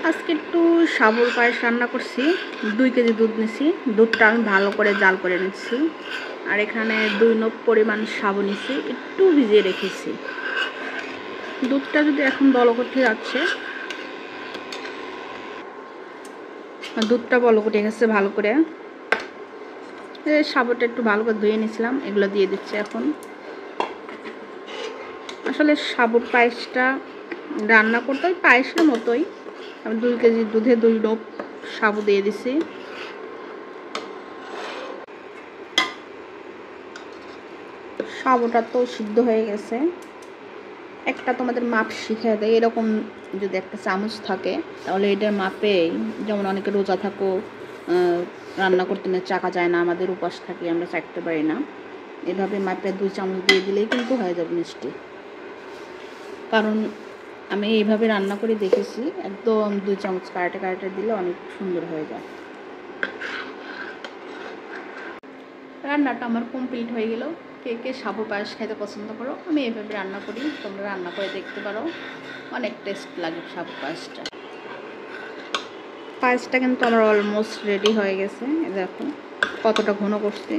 আজকে একটু সাবুর পায়েস রান্না করছি। 2 কেজি দুধ নিছি, দুধটা আমি ভালো করে জাল করে নিচ্ছি। আর এখানে 2 নব পরিমাণ সাবু নিছি, একটু ভিজিয়ে রেখেছি। দুধটা যদি এখন বলক উঠে যাচ্ছে, দুধটা বলক উঠে গেছে ভালো করে। সাবুটা একটু ভালো করে ধুয়ে নিয়েছিলাম, এগুলো দিয়ে দিচ্ছি এখন। আসলে সাবুর পায়েসটা রান্না করতে হয় পায়েসের মতোই। আমি 2 কেজি দুধে 2 নব সাবু দিয়ে দিছি। সাবুটা তো সিদ্ধ হয়ে গেছে। একটা তোমাদের মাপ শিখিয়ে দেয়, এরকম যদি একটা চামচ থাকে তাহলে এটার মাপে, যেমন অনেকে রোজা থাকো, রান্না করতে না চাকা যায় না, আমাদের উপাস থাকি, আমরা চাকতে পারি না, এভাবে মাপে 2 চামচ দিয়ে দিলেই কিন্তু হয়ে যাবে মিষ্টি। কারণ আমি এইভাবে রান্না করে দেখেছি, একদম 2 চামচ কাটে কাটে দিলে অনেক সুন্দর হয়ে যায়। রান্নাটা আমার কমপ্লিট হয়ে গেল। কে কে সাবু পায়েস খেতে পছন্দ করো, আমি এইভাবে রান্না করি, তোমরা রান্না করে দেখতে পারো, অনেক টেস্ট লাগে সাবু পায়েসটা। পায়েসটা কিন্তু আমার অলমোস্ট রেডি হয়ে গেছে। দেখো কতটা ঘন করছি।